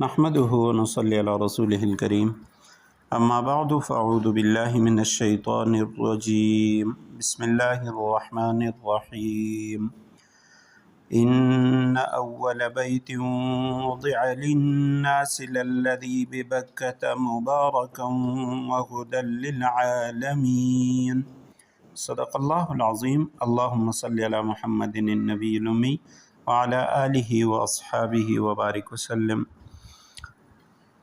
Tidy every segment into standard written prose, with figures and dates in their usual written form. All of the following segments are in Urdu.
نحمدہ ونصلی علی رسولہ الکریم اما بعد فاعوذ باللہ من الشیطان الرجیم بسم اللہ الرحمن الرحیم ان اول بیت وضع للناس للذی ببکۃ مبارکا وہدی للعالمین صدق اللہ العظیم اللہم صلی علی محمد النبی الامی وعلی آلہ واصحابہ وبارک وسلم۔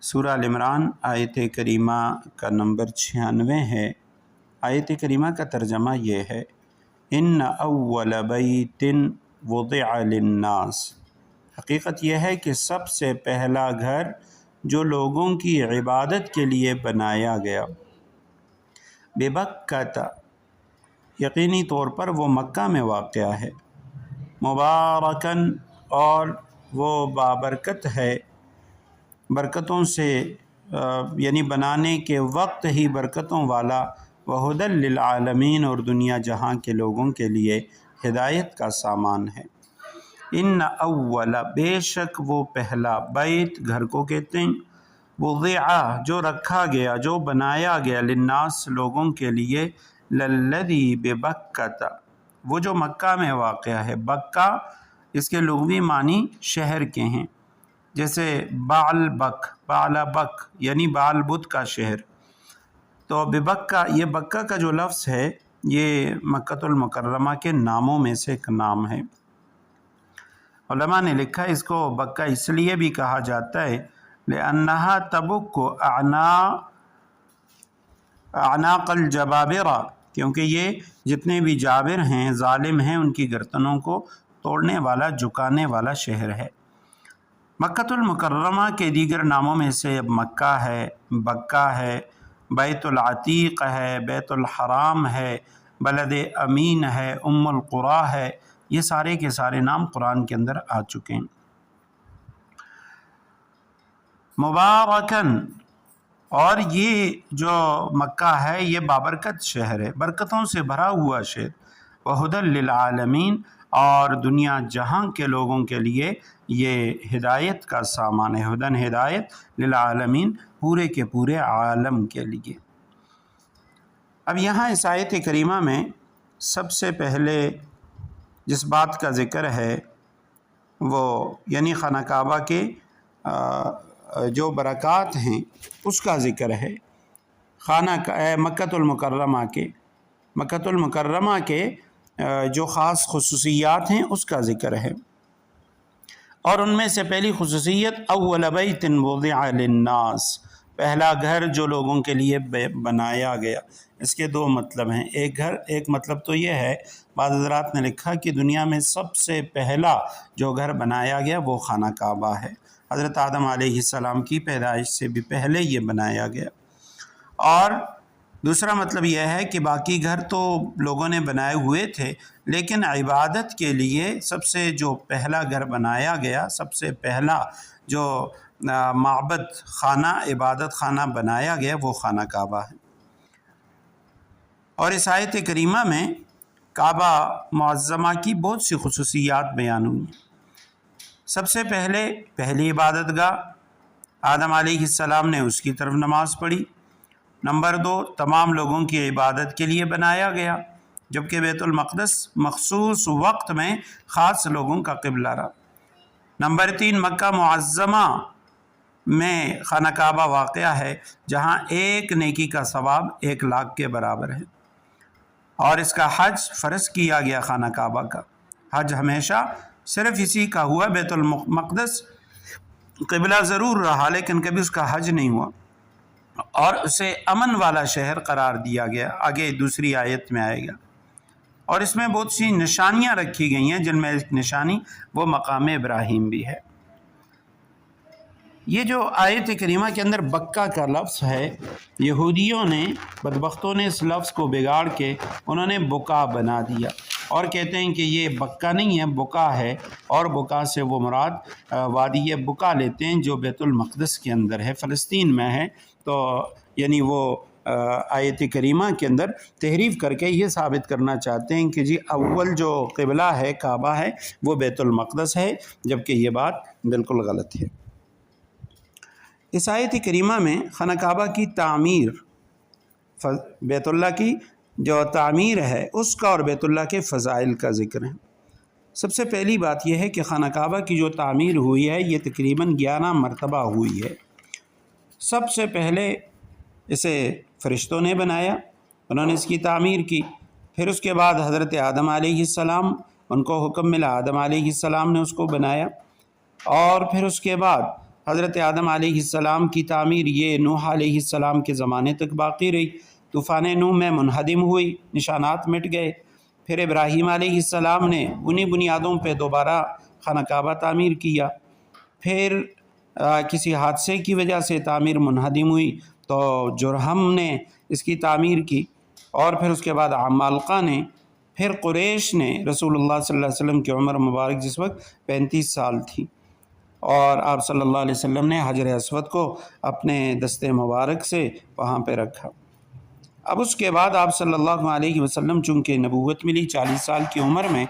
سورہ آل عمران آیت کریمہ کا نمبر 96 ہے۔ آیت کریمہ کا ترجمہ یہ ہے ان اول بیت وضع للناس، حقیقت یہ ہے کہ سب سے پہلا گھر جو لوگوں کی عبادت کے لیے بنایا گیا، ببکۃ، یقینی طور پر وہ مکہ میں واقع ہے، مبارکن، اور وہ بابرکت ہے، برکتوں سے یعنی بنانے کے وقت ہی برکتوں والا، وہدی للعالمین، اور دنیا جہاں کے لوگوں کے لیے ہدایت کا سامان ہے۔ ان اول، بے شک وہ پہلا، بیت گھر کو کہتے ہیں، وضع، جو رکھا گیا، جو بنایا گیا، للناس، لوگوں کے لیے، للذی ببکۃ، وہ جو مکہ میں واقع ہے۔ بکہ اس کے لغوی معنی شہر کے ہیں، جیسے بعلبک، بعلبک یعنی بعلبت کا شہر۔ تو ببکہ، یہ بکہ کا جو لفظ ہے یہ مکۃ المکرمہ کے ناموں میں سے ایک نام ہے۔ علماء نے لکھا اس کو بکہ اس لیے بھی کہا جاتا ہے لأنہا تبک اعناق الجبابرہ، کیونکہ یہ جتنے بھی جابر ہیں، ظالم ہیں، ان کی گردنوں کو توڑنے والا، جھکانے والا شہر ہے۔ مکۃ المکرمہ کے دیگر ناموں میں سے مکہ ہے، بکہ ہے، بیت العتیق ہے، بیت الحرام ہے، بلد امین ہے، ام القریٰ ہے، یہ سارے کے سارے نام قرآن کے اندر آ چکے ہیں۔ مبارکن، اور یہ جو مکہ ہے یہ بابرکت شہر ہے، برکتوں سے بھرا ہوا شہر، وہدی للعالمین، اور دنیا جہاں کے لوگوں کے لیے یہ ہدایت کا سامان ہے، ہدن، ہدایت، للعالمین، پورے کے پورے عالم کے لیے۔ اب یہاں اس آیت کریمہ میں سب سے پہلے جس بات کا ذکر ہے وہ یعنی خانہ کعبہ کے جو برکات ہیں اس کا ذکر ہے، مکۃ المکرمہ کے جو خاص خصوصیات ہیں اس کا ذکر ہے، اور ان میں سے پہلی خصوصیت اول بیت وضع للناس، پہلا گھر جو لوگوں کے لیے بنایا گیا۔ اس کے دو مطلب ہیں، ایک گھر، ایک مطلب تو یہ ہے، بعض حضرات نے لکھا کہ دنیا میں سب سے پہلا جو گھر بنایا گیا وہ خانہ کعبہ ہے، حضرت آدم علیہ السلام کی پیدائش سے بھی پہلے یہ بنایا گیا۔ اور دوسرا مطلب یہ ہے کہ باقی گھر تو لوگوں نے بنائے ہوئے تھے، لیکن عبادت کے لیے سب سے جو پہلا گھر بنایا گیا، سب سے پہلا جو معبد خانہ، عبادت خانہ بنایا گیا وہ خانہ کعبہ ہے۔ اور اس آیت کریمہ میں کعبہ معظمہ کی بہت سی خصوصیات بیان ہوئی ہیں۔ سب سے پہلی عبادت گاہ، آدم علیہ السلام نے اس کی طرف نماز پڑھی۔ نمبر 2، تمام لوگوں کی عبادت کے لیے بنایا گیا، جبکہ بیت المقدس مخصوص وقت میں خاص لوگوں کا قبلہ رہا۔ نمبر 3، مکہ معظمہ میں خانہ کعبہ واقع ہے، جہاں ایک نیکی کا ثواب 1,00,000 کے برابر ہے، اور اس کا حج فرض کیا گیا۔ خانہ کعبہ کا حج ہمیشہ صرف اسی کا ہوا، بیت المقدس قبلہ ضرور رہا لیکن کبھی اس کا حج نہیں ہوا، اور اسے امن والا شہر قرار دیا گیا، آگے دوسری آیت میں آئے گا۔ اور اس میں بہت سی نشانیاں رکھی گئی ہیں، جن میں ایک نشانی وہ مقام ابراہیم بھی ہے۔ یہ جو آیت کریمہ کے اندر بکہ کا لفظ ہے، یہودیوں نے، بدبختوں نے اس لفظ کو بگاڑ کے انہوں نے بکا بنا دیا، اور کہتے ہیں کہ یہ بکہ نہیں ہے، بکا ہے، اور بکا سے وہ مراد وادی بکا لیتے ہیں جو بیت المقدس کے اندر ہے، فلسطین میں ہے۔ تو یعنی وہ آیت کریمہ کے اندر تحریف کر کے یہ ثابت کرنا چاہتے ہیں کہ جی اول جو قبلہ ہے، کعبہ ہے، وہ بیت المقدس ہے، جبکہ یہ بات بالکل غلط ہے۔ اس آیت کریمہ میں خانہ کعبہ کی تعمیر، بیت اللہ کی جو تعمیر ہے اس کا اور بیت اللہ کے فضائل کا ذکر ہے۔ سب سے پہلی بات یہ ہے کہ خانہ کعبہ کی جو تعمیر ہوئی ہے یہ تقریباً 11 مرتبہ ہوئی ہے۔ سب سے پہلے اسے فرشتوں نے بنایا، انہوں نے اس کی تعمیر کی، پھر اس کے بعد حضرت آدم علیہ السلام، ان کو حکم ملا، آدم علیہ السلام نے اس کو بنایا، اور پھر اس کے بعد حضرت آدم علیہ السلام کی تعمیر یہ نوح علیہ السلام کے زمانے تک باقی رہی، طوفان نوح میں منہدم ہوئی، نشانات مٹ گئے، پھر ابراہیم علیہ السلام نے انہی بنیادوں پہ دوبارہ خانہ کعبہ تعمیر کیا، پھر کسی حادثے کی وجہ سے تعمیر منہدم ہوئی تو جرہم نے اس کی تعمیر کی، اور پھر اس کے بعد عمالقہ نے، پھر قریش نے۔ رسول اللہ صلی اللہ علیہ وسلم کی عمر مبارک جس وقت 35 سال تھی، اور آپ صلی اللہ علیہ وسلم نے حجر اسود کو اپنے دست مبارک سے وہاں پہ رکھا۔ اب اس کے بعد آپ صلی اللہ علیہ وسلم چونکہ نبوت ملی 40 سال کی عمر میں،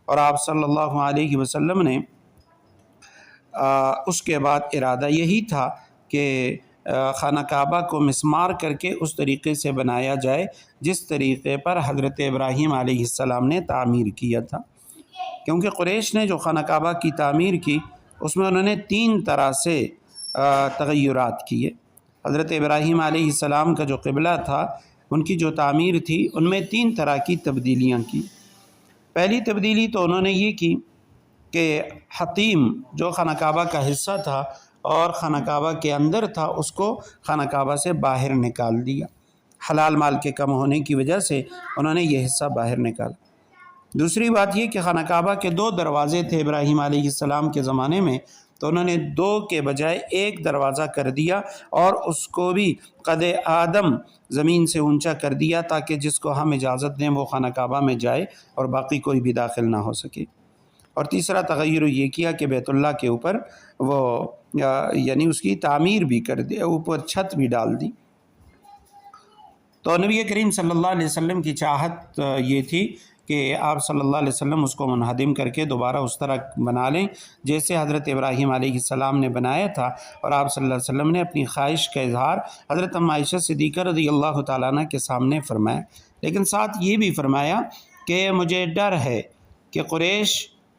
اور آپ صلی اللہ علیہ وسلم نے اس کے بعد ارادہ یہی تھا کہ خانہ کعبہ کو مسمار کر کے اس طریقے سے بنایا جائے جس طریقے پر حضرت ابراہیم علیہ السلام نے تعمیر کیا تھا، کیونکہ قریش نے جو خانہ کعبہ کی تعمیر کی اس میں انہوں نے 3 طرح سے تغیرات کیے۔ حضرت ابراہیم علیہ السلام کا جو قبلہ تھا، ان کی جو تعمیر تھی، ان میں 3 طرح کی تبدیلیاں کی۔ پہلی تبدیلی تو انہوں نے یہ کی کہ حطیم جو خانہ کعبہ کا حصہ تھا اور خانہ کعبہ کے اندر تھا، اس کو خانہ کعبہ سے باہر نکال دیا، حلال مال کے کم ہونے کی وجہ سے انہوں نے یہ حصہ باہر نکالا۔ دوسری بات یہ کہ خانہ کعبہ کے 2 دروازے تھے ابراہیم علیہ السلام کے زمانے میں، تو انہوں نے 2 کے بجائے 1 دروازہ کر دیا، اور اس کو بھی قد آدم زمین سے اونچا کر دیا تاکہ جس کو ہم اجازت دیں وہ خانہ کعبہ میں جائے اور باقی کوئی بھی داخل نہ ہو سکے۔ اور تیسرا تغیر یہ کیا کہ بیت اللہ کے اوپر وہ یعنی اس کی تعمیر بھی کر دی، اوپر چھت بھی ڈال دی۔ تو نبی کریم صلی اللہ علیہ وسلم کی چاہت یہ تھی کہ آپ صلی اللہ علیہ وسلم اس کو منہدم کر کے دوبارہ اس طرح بنا لیں جیسے حضرت ابراہیم علیہ السلام نے بنایا تھا، اور آپ صلی اللہ علیہ وسلم نے اپنی خواہش کا اظہار حضرت ام عائشہ صدیقہ رضی اللہ تعالیٰ عنہ کے سامنے فرمایا، لیکن ساتھ یہ بھی فرمایا کہ مجھے ڈر ہے کہ قریش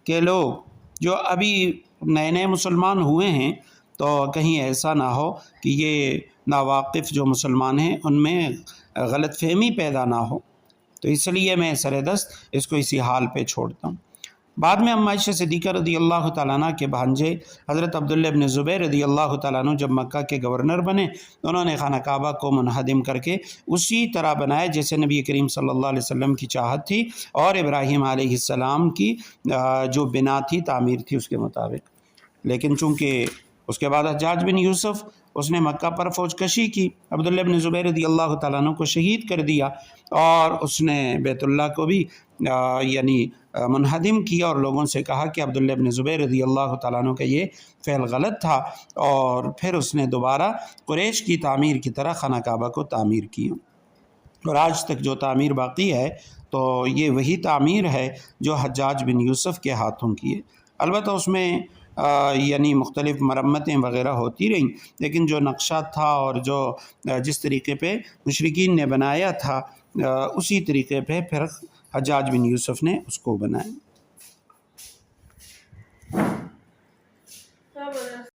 کے لوگ جو ابھی نئے مسلمان ہوئے ہیں تو کہیں ایسا نہ ہو کہ یہ ناواقف جو مسلمان ہیں ان میں غلط فہمی پیدا نہ ہو، تو اس لیے میں سردست اس کو اسی حال پہ چھوڑتا ہوں۔ بعد میں ام عائشہ صدیقہ رضی اللہ تعالیٰ عنہ کے بھانجے حضرت عبداللہ ابن زبیر رضی اللہ تعالیٰ عنہ جب مکہ کے گورنر بنے، انہوں نے خانہ کعبہ کو منہدم کر کے اسی طرح بنایا جیسے نبی کریم صلی اللہ علیہ وسلم کی چاہت تھی اور ابراہیم علیہ السلام کی جو بنا تھی، تعمیر تھی، اس کے مطابق۔ لیکن چونکہ اس کے بعد حجاج بن یوسف اس نے مکہ پر فوج کشی کی، عبداللہ بن زبیر رضی اللہ تعالیٰ عنہ کو شہید کر دیا، اور اس نے بیت اللہ کو بھی یعنی منہدم کیا، اور لوگوں سے کہا کہ عبداللہ بن زبیر رضی اللہ تعالیٰ عنہ کا یہ فعل غلط تھا، اور پھر اس نے دوبارہ قریش کی تعمیر کی طرح خانہ کعبہ کو تعمیر کیا، اور آج تک جو تعمیر باقی ہے تو یہ وہی تعمیر ہے جو حجاج بن یوسف کے ہاتھوں کی ہے۔ البتہ اس میں یعنی مختلف مرمتیں وغیرہ ہوتی رہیں، لیکن جو نقشہ تھا اور جو جس طریقے پہ مشرکین نے بنایا تھا اسی طریقے پہ پھر حجاج بن یوسف نے اس کو بنایا۔